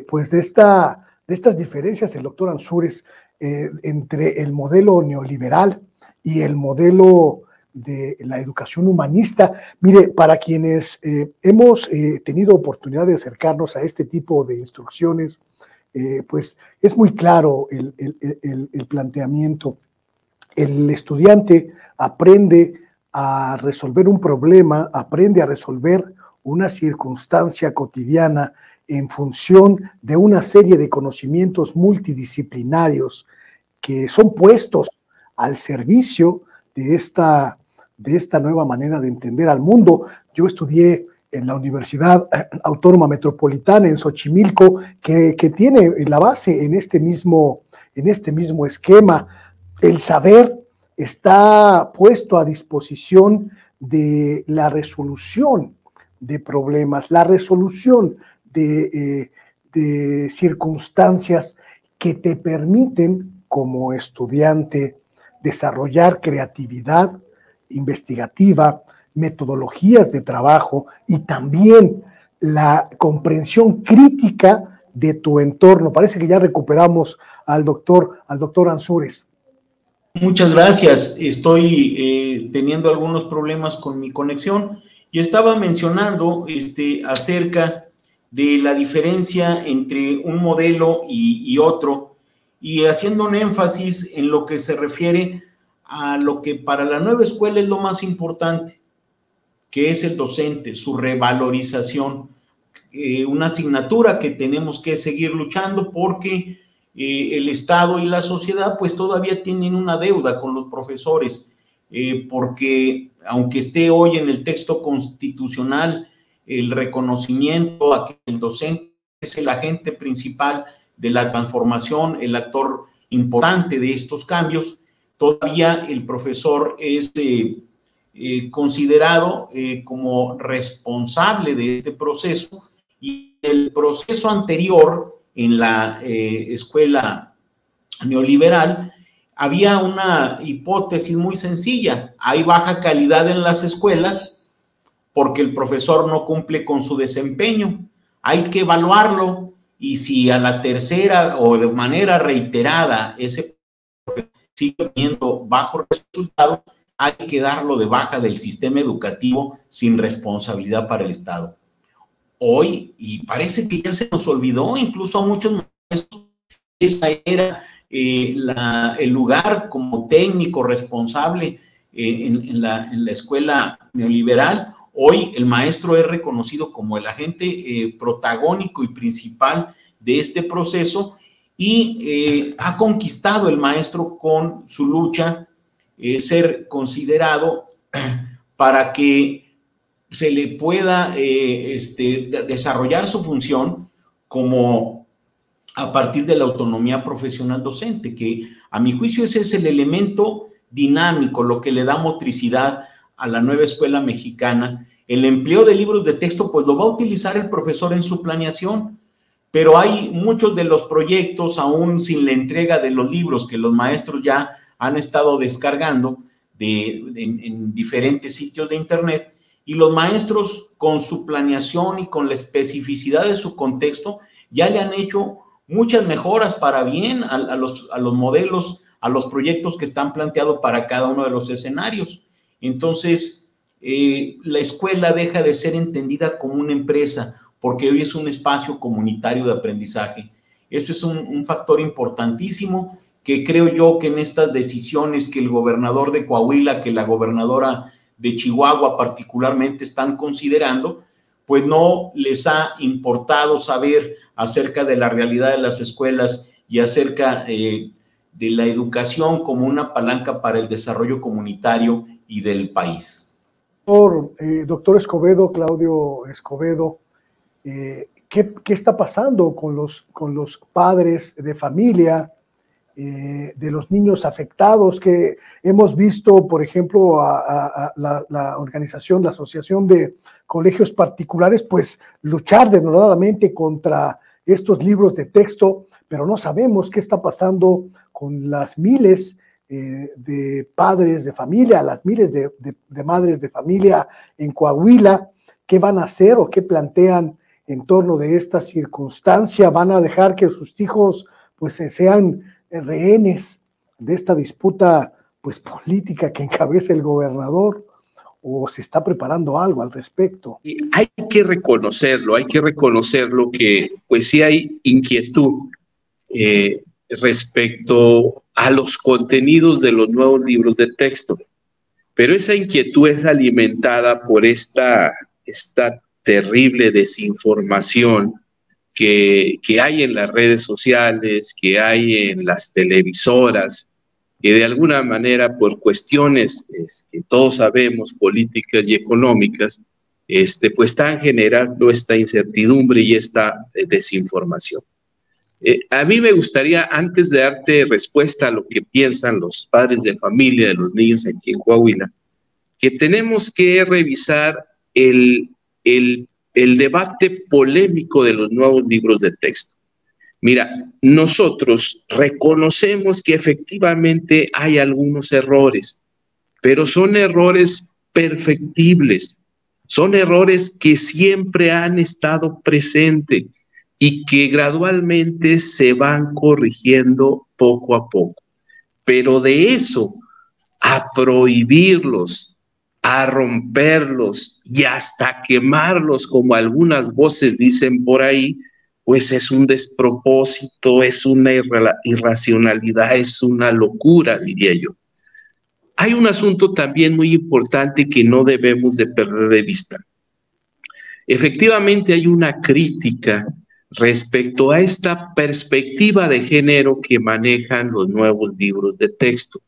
pues de estas diferencias el doctor Ansúrez entre el modelo neoliberal y el modelo de la educación humanista. Mire, para quienes hemos tenido oportunidad de acercarnos a este tipo de instrucciones, pues es muy claro el planteamiento. El estudiante aprende a resolver un problema, aprende a resolver una circunstancia cotidiana en función de una serie de conocimientos multidisciplinarios que son puestos al servicio de esta nueva manera de entender al mundo. Yo estudié en la Universidad Autónoma Metropolitana en Xochimilco, que tiene la base en este mismo esquema. El saber está puesto a disposición de la resolución de problemas, la resolución de circunstancias que te permiten como estudiante desarrollar creatividad investigativa, metodologías de trabajo y también la comprensión crítica de tu entorno. Parece que ya recuperamos al doctor Ansúrez. Muchas gracias. Estoy teniendo algunos problemas con mi conexión y estaba mencionando acerca de la diferencia entre un modelo y otro, y haciendo un énfasis en lo que se refiere a lo que para la nueva escuela es lo más importante, que es el docente, su revalorización, una asignatura que tenemos que seguir luchando porque el Estado y la sociedad pues todavía tienen una deuda con los profesores, porque aunque esté hoy en el texto constitucional el reconocimiento a que el docente es el agente principal de la transformación, el actor importante de estos cambios, todavía el profesor es considerado como responsable de este proceso, y el proceso anterior en la escuela neoliberal había una hipótesis muy sencilla: hay baja calidad en las escuelas porque el profesor no cumple con su desempeño, hay que evaluarlo, y si a la tercera o de manera reiterada ese profesor sigue teniendo bajos resultados, hay que darlo de baja del sistema educativo sin responsabilidad para el Estado. Hoy, y parece que ya se nos olvidó, incluso a muchos maestros, esa era el lugar como técnico responsable en la escuela neoliberal. Hoy el maestro es reconocido como el agente protagónico y principal de este proceso, y ha conquistado el maestro con su lucha ser considerado para que se le pueda desarrollar su función como a partir de la autonomía profesional docente, que a mi juicio ese es el elemento dinámico, lo que le da motricidad a la nueva escuela mexicana. El empleo de libros de texto pues lo va a utilizar el profesor en su planeación, pero hay muchos de los proyectos aún sin la entrega de los libros que los maestros ya han estado descargando en diferentes sitios de internet, y los maestros con su planeación y con la especificidad de su contexto ya le han hecho muchas mejoras para bien a los modelos, a los proyectos que están planteados para cada uno de los escenarios. Entonces, la escuela deja de ser entendida como una empresa, porque hoy es un espacio comunitario de aprendizaje. Esto es un factor importantísimo que creo yo que en estas decisiones que el gobernador de Coahuila, que la gobernadora de Chihuahua particularmente están considerando, pues no les ha importado saber acerca de la realidad de las escuelas y acerca de la educación como una palanca para el desarrollo comunitario y del país. Doctor Escobedo, Claudio Escobedo, ¿qué está pasando con los padres de familia, de los niños afectados? Que hemos visto, por ejemplo, a la organización, la Asociación de Colegios Particulares, pues luchar denodadamente contra estos libros de texto, pero no sabemos qué está pasando con las miles de padres de familia, las miles de madres de familia en Coahuila. ¿Qué van a hacer o qué plantean en torno de esta circunstancia? ¿Van a dejar que sus hijos pues sean rehenes de esta disputa pues política que encabeza el gobernador, o se está preparando algo al respecto? Hay que reconocerlo que pues sí hay inquietud respecto a los contenidos de los nuevos libros de texto, pero esa inquietud es alimentada por esta terrible desinformación que hay en las redes sociales, que hay en las televisoras, que de alguna manera por cuestiones que todos sabemos, políticas y económicas, pues están generando esta incertidumbre y esta desinformación. A mí me gustaría, antes de darte respuesta a lo que piensan los padres de familia de los niños aquí en Coahuila, que tenemos que revisar el debate polémico de los nuevos libros de texto. Mira, nosotros reconocemos que efectivamente hay algunos errores, pero son errores perfectibles, son errores que siempre han estado presentes y que gradualmente se van corrigiendo poco a poco. Pero de eso a prohibirlos, a romperlos y hasta quemarlos, como algunas voces dicen por ahí, pues es un despropósito, es una irracionalidad, es una locura, diría yo. Hay un asunto también muy importante que no debemos de perder de vista. Efectivamente hay una crítica respecto a esta perspectiva de género que manejan los nuevos libros de texto.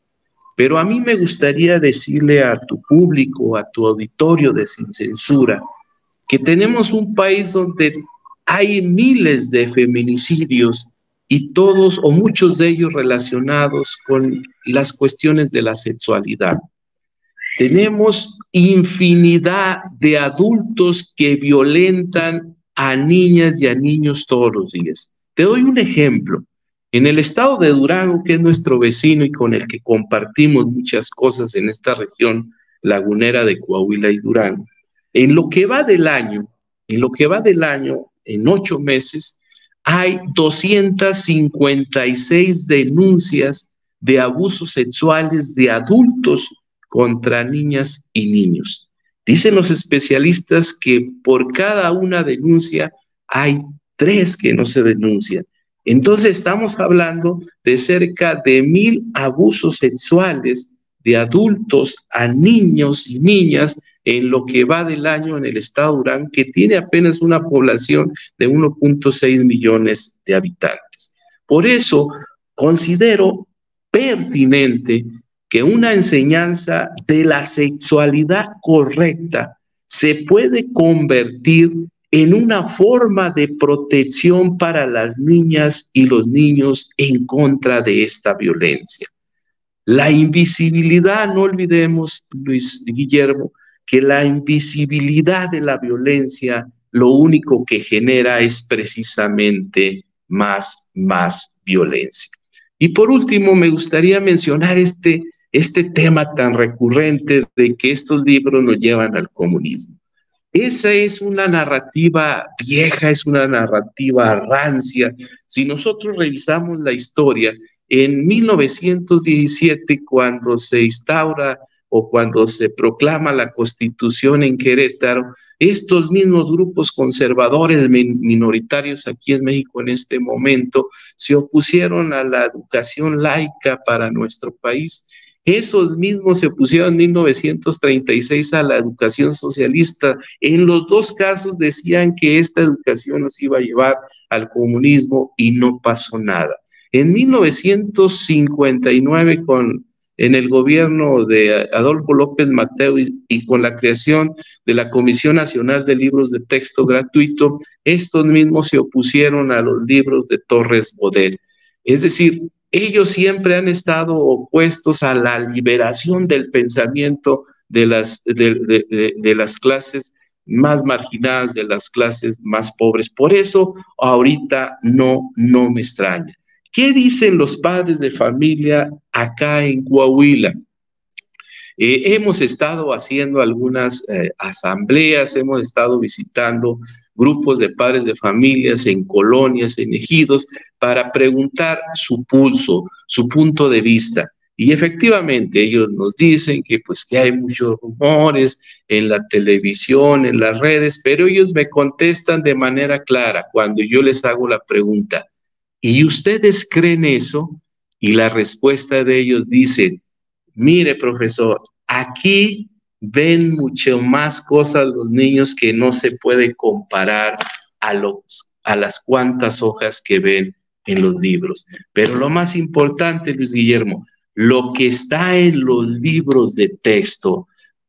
Pero a mí me gustaría decirle a tu público, a tu auditorio de Sin Censura, que tenemos un país donde hay miles de feminicidios y todos o muchos de ellos relacionados con las cuestiones de la sexualidad. Tenemos infinidad de adultos que violentan a niñas y a niños todos los días. Te doy un ejemplo. En el estado de Durango, que es nuestro vecino y con el que compartimos muchas cosas en esta región lagunera de Coahuila y Durango, en lo que va del año, en 8 meses, hay 256 denuncias de abusos sexuales de adultos contra niñas y niños. Dicen los especialistas que por cada una denuncia hay 3 que no se denuncian. Entonces estamos hablando de cerca de 1,000 abusos sexuales de adultos a niños y niñas en lo que va del año en el estado de Durango, que tiene apenas una población de 1.6 millones de habitantes. Por eso considero pertinente que una enseñanza de la sexualidad correcta se puede convertir en una forma de protección para las niñas y los niños en contra de esta violencia. La invisibilidad, no olvidemos, Luis Guillermo, que la invisibilidad de la violencia lo único que genera es precisamente más violencia. Y por último, me gustaría mencionar este tema tan recurrente de que estos libros nos llevan al comunismo. Esa es una narrativa vieja, es una narrativa rancia. Si nosotros revisamos la historia, en 1917, cuando se instaura o cuando se proclama la Constitución en Querétaro, estos mismos grupos conservadores minoritarios aquí en México en este momento se opusieron a la educación laica para nuestro país. Esos mismos se opusieron en 1936 a la educación socialista. En los 2 casos decían que esta educación nos iba a llevar al comunismo y no pasó nada. En 1959, en el gobierno de Adolfo López Mateo y con la creación de la Comisión Nacional de Libros de Texto Gratuito, estos mismos se opusieron a los libros de Torres Bodet. Es decir, ellos siempre han estado opuestos a la liberación del pensamiento de las clases más marginadas, de las clases más pobres. Por eso ahorita no me extraña. ¿Qué dicen los padres de familia acá en Coahuila? Hemos estado haciendo algunas asambleas, hemos estado visitando grupos de padres de familias en colonias, en ejidos, para preguntar su pulso, su punto de vista. Y efectivamente ellos nos dicen que hay muchos rumores en la televisión, en las redes, pero ellos me contestan de manera clara cuando yo les hago la pregunta, ¿y ustedes creen eso? Y la respuesta de ellos dice, mire, profesor, aquí ven mucho más cosas los niños que no se puede comparar a las cuantas hojas que ven en los libros. Pero lo más importante, Luis Guillermo, lo que está en los libros de texto,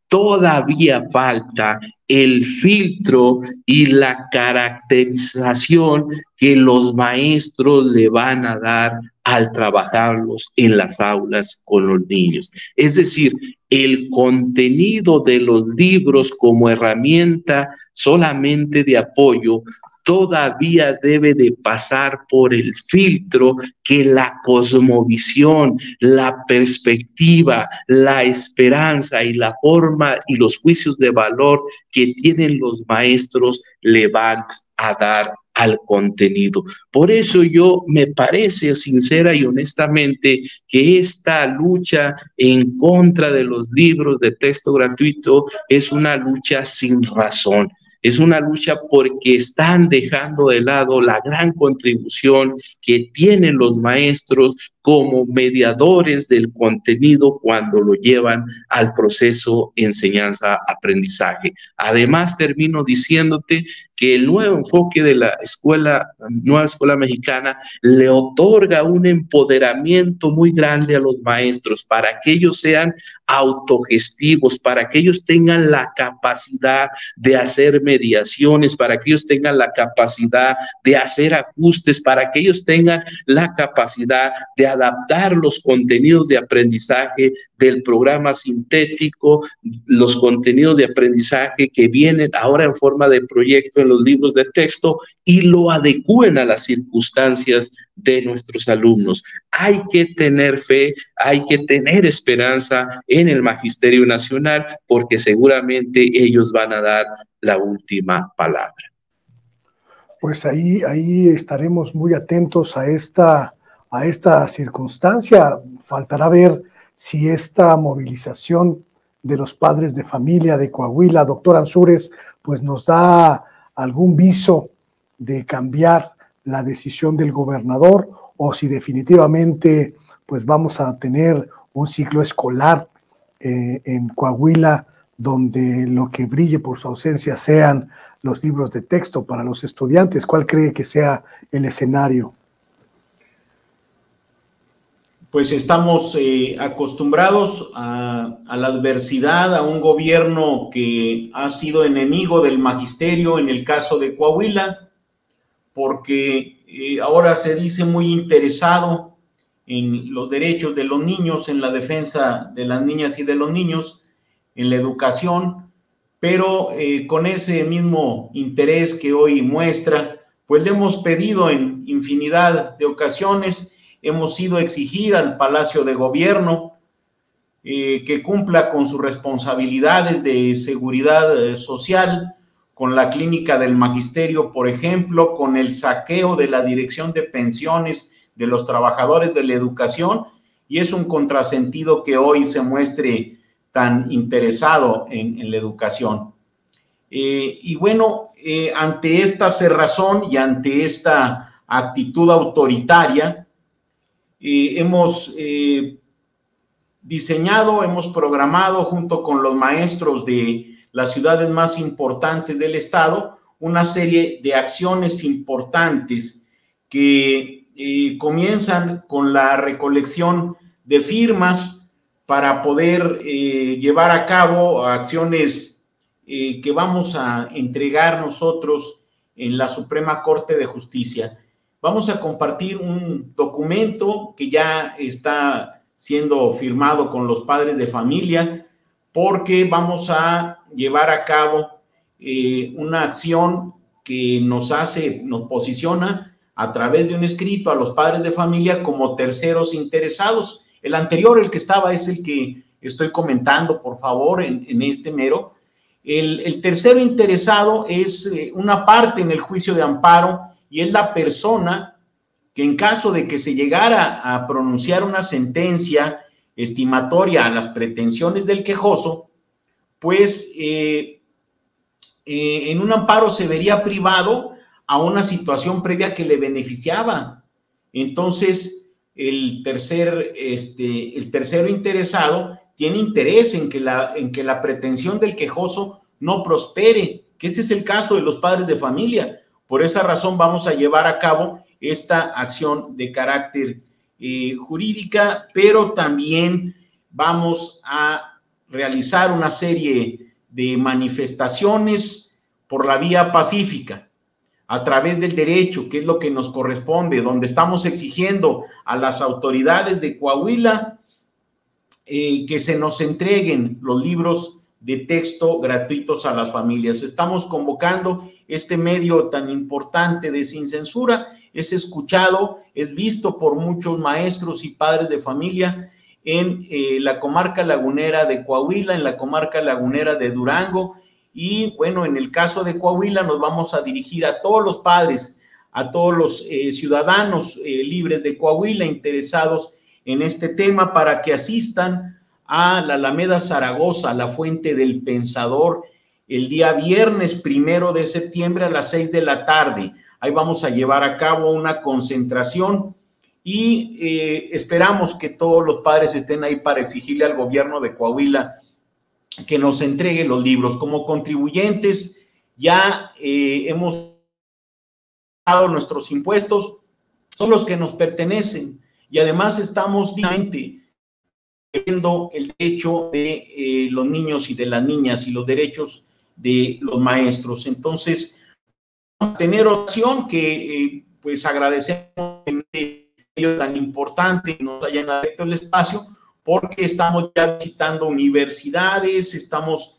todavía falta el filtro y la caracterización que los maestros le van a dar al trabajarlos en las aulas con los niños. Es decir, el contenido de los libros como herramienta solamente de apoyo todavía debe de pasar por el filtro que la cosmovisión, la perspectiva, la esperanza y la forma y los juicios de valor que tienen los maestros le van a dar al contenido. Por eso yo me parece sincera y honestamente que esta lucha en contra de los libros de texto gratuito es una lucha sin razón. Es una lucha porque están dejando de lado la gran contribución que tienen los maestros como mediadores del contenido cuando lo llevan al proceso enseñanza-aprendizaje. Además, termino diciéndote que el nuevo enfoque de la nueva escuela mexicana le otorga un empoderamiento muy grande a los maestros para que ellos sean autogestivos, para que ellos tengan la capacidad de hacer mediaciones, para que ellos tengan la capacidad de hacer ajustes, para que ellos tengan la capacidad de adaptar los contenidos de aprendizaje del programa sintético, los contenidos de aprendizaje que vienen ahora en forma de proyecto en los libros de texto, y lo adecúen a las circunstancias de nuestros alumnos. Hay que tener fe, hay que tener esperanza en el Magisterio Nacional, porque seguramente ellos van a dar la última palabra. Pues ahí estaremos muy atentos a esta circunstancia. Faltará ver si esta movilización de los padres de familia de Coahuila, doctor Ansúrez, pues nos da algún viso de cambiar la decisión del gobernador, o si definitivamente pues vamos a tener un ciclo escolar en Coahuila donde lo que brille por su ausencia sean los libros de texto para los estudiantes. ¿Cuál cree que sea el escenario? Pues estamos acostumbrados a la adversidad, a un gobierno que ha sido enemigo del magisterio en el caso de Coahuila, porque ahora se dice muy interesado en los derechos de los niños, en la defensa de las niñas y de los niños, en la educación, pero con ese mismo interés que hoy muestra, pues le hemos pedido en infinidad de ocasiones, hemos ido a exigir al Palacio de Gobierno que cumpla con sus responsabilidades de seguridad social, con la clínica del magisterio, por ejemplo, con el saqueo de la dirección de pensiones de los trabajadores de la educación, y es un contrasentido que hoy se muestre tan interesado en la educación. Y bueno, ante esta cerrazón y ante esta actitud autoritaria, hemos diseñado, hemos programado junto con los maestros de las ciudades más importantes del estado una serie de acciones importantes que comienzan con la recolección de firmas para poder llevar a cabo acciones que vamos a entregar nosotros en la Suprema Corte de Justicia. Vamos a compartir un documento que ya está siendo firmado con los padres de familia, porque vamos a llevar a cabo una acción que nos posiciona a través de un escrito a los padres de familia como terceros interesados. El anterior, el que estaba, es el que estoy comentando, por favor, en este mero. El tercero interesado es una parte en el juicio de amparo, y es la persona que, en caso de que se llegara a pronunciar una sentencia estimatoria a las pretensiones del quejoso, pues en un amparo se vería privado a una situación previa que le beneficiaba. Entonces, el tercero interesado tiene interés en que la pretensión del quejoso no prospere, que este es el caso de los padres de familia. Por esa razón vamos a llevar a cabo esta acción de carácter jurídica, pero también vamos a realizar una serie de manifestaciones por la vía pacífica, a través del derecho, que es lo que nos corresponde, donde estamos exigiendo a las autoridades de Coahuila que se nos entreguen los libros de texto gratuitos a las familias. Estamos convocando este medio tan importante de Sin Censura, es escuchado, es visto por muchos maestros y padres de familia en la comarca lagunera de Coahuila, en la comarca lagunera de Durango, y bueno, en el caso de Coahuila nos vamos a dirigir a todos los padres, a todos los ciudadanos libres de Coahuila interesados en este tema, para que asistan a la Alameda Zaragoza, la Fuente del Pensador, el día viernes 1 de septiembre a las 6 de la tarde. Ahí vamos a llevar a cabo una concentración y esperamos que todos los padres estén ahí para exigirle al gobierno de Coahuila que nos entregue los libros. Como contribuyentes ya hemos pagado nuestros impuestos, son los que nos pertenecen, y además estamos dignamente viendo el derecho de los niños y de las niñas y los derechos de los maestros. Entonces, tener opción que pues agradecemos que ellos tan importante nos hayan abierto el espacio, porque estamos ya visitando universidades, estamos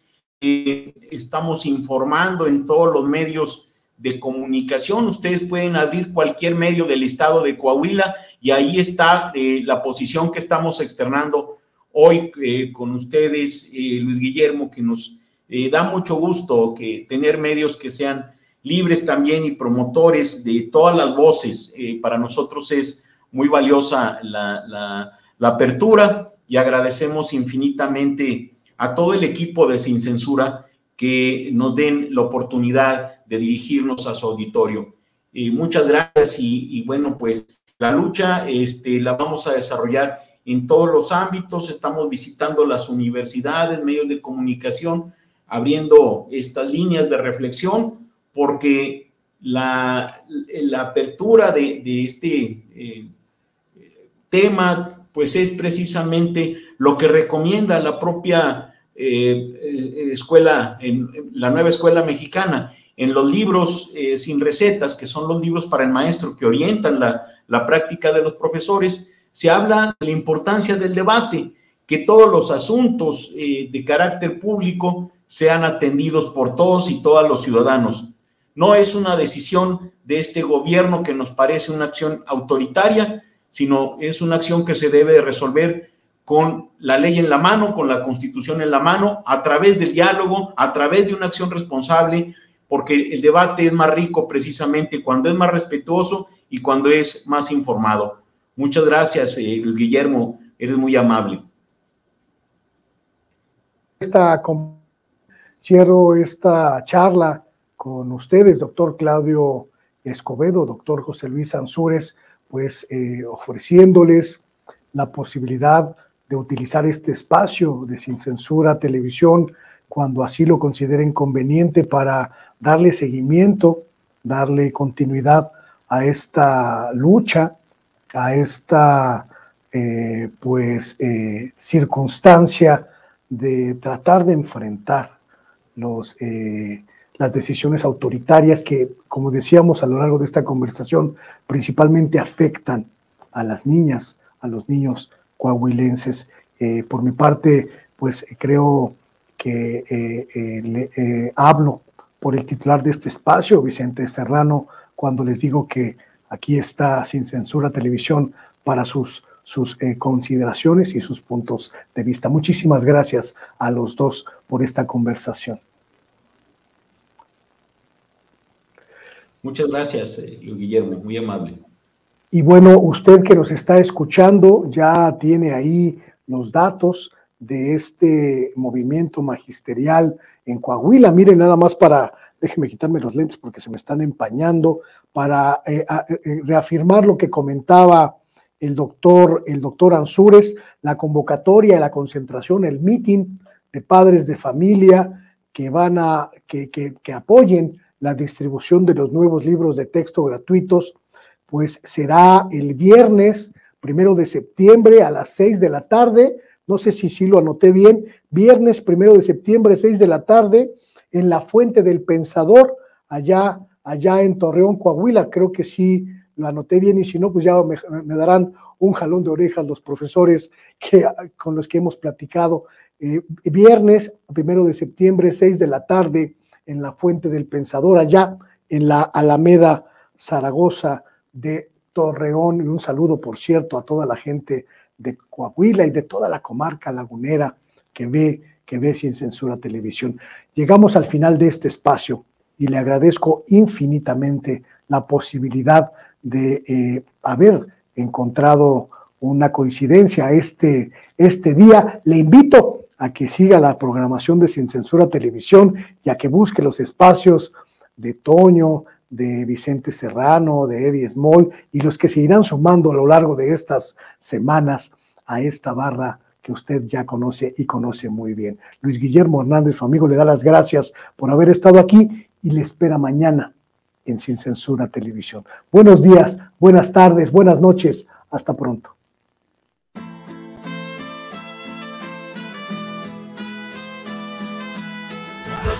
informando en todos los medios de comunicación. Ustedes pueden abrir cualquier medio del estado de Coahuila y ahí está la posición que estamos externando hoy con ustedes, Luis Guillermo, que nos da mucho gusto que tener medios que sean libres también y promotores de todas las voces. Para nosotros es muy valiosa la apertura, y agradecemos infinitamente a todo el equipo de Sin Censura que nos den la oportunidad de dirigirnos a su auditorio. Muchas gracias y bueno, pues la lucha la vamos a desarrollar en todos los ámbitos. Estamos visitando las universidades, medios de comunicación, abriendo estas líneas de reflexión, porque la apertura de este tema pues es precisamente lo que recomienda la propia escuela, la nueva escuela mexicana, en los libros sin recetas, que son los libros para el maestro que orientan la práctica de los profesores. Se habla de la importancia del debate, que todos los asuntos de carácter público sean atendidos por todos y todas los ciudadanos. No es una decisión de este gobierno que nos parece una acción autoritaria, sino es una acción que se debe de resolver con la ley en la mano, con la Constitución en la mano, a través del diálogo, a través de una acción responsable, porque el debate es más rico precisamente cuando es más respetuoso y cuando es más informado. Muchas gracias, Luis Guillermo, eres muy amable. Cierro esta charla con ustedes, doctor Claudio Escobedo, doctor José Luis Ansúrez, pues ofreciéndoles la posibilidad de utilizar este espacio de Sin Censura Televisión cuando así lo consideren conveniente para darle seguimiento, darle continuidad a esta lucha, a esta circunstancia de tratar de enfrentar las decisiones autoritarias que, como decíamos a lo largo de esta conversación, principalmente afectan a las niñas, a los niños coahuilenses. Por mi parte, pues creo que hablo por el titular de este espacio, Vicente Serrano, cuando les digo que aquí está Sin Censura Televisión para sus consideraciones y sus puntos de vista. Muchísimas gracias a los dos por esta conversación. Muchas gracias, Luis Guillermo, muy amable. Y bueno, usted que nos está escuchando ya tiene ahí los datos de este movimiento magisterial en Coahuila. Miren, nada más déjenme quitarme los lentes porque se me están empañando, para reafirmar lo que comentaba el doctor Ansúrez, la convocatoria, la concentración, el meeting de padres de familia que apoyen la distribución de los nuevos libros de texto gratuitos, pues será el viernes 1 de septiembre a las 6 de la tarde, no sé si sí lo anoté bien, viernes 1 de septiembre, 6 de la tarde, en la Fuente del Pensador, allá en Torreón, Coahuila. Creo que sí lo anoté bien, y si no, pues ya me darán un jalón de orejas los profesores con los que hemos platicado. Viernes 1 de septiembre, 6 de la tarde, en la Fuente del Pensador, allá en la Alameda Zaragoza de Torreón. Y un saludo, por cierto, a toda la gente de Coahuila y de toda la comarca lagunera que ve Sin Censura Televisión. Llegamos al final de este espacio y le agradezco infinitamente la posibilidad de haber encontrado una coincidencia este día. Le invito a que siga la programación de Sin Censura Televisión y a que busque los espacios de Toño, de Vicente Serrano, de Eddie Small y los que se irán sumando a lo largo de estas semanas a esta barra que usted ya conoce y conoce muy bien. Luis Guillermo Hernández, su amigo, le da las gracias por haber estado aquí y le espera mañana en Sin Censura Televisión. Buenos días, buenas tardes, buenas noches, hasta pronto.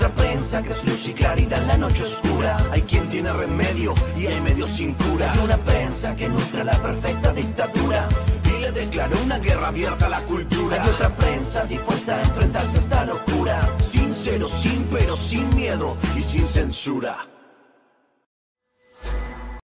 otra prensa que es luz y claridad en la noche oscura. Hay quien tiene remedio y hay medios sin cura. Hay una prensa que nutre la perfecta dictadura y le declaró una guerra abierta a la cultura. Hay otra prensa dispuesta a enfrentarse a esta locura, sincero, sin pero, sin miedo y sin censura.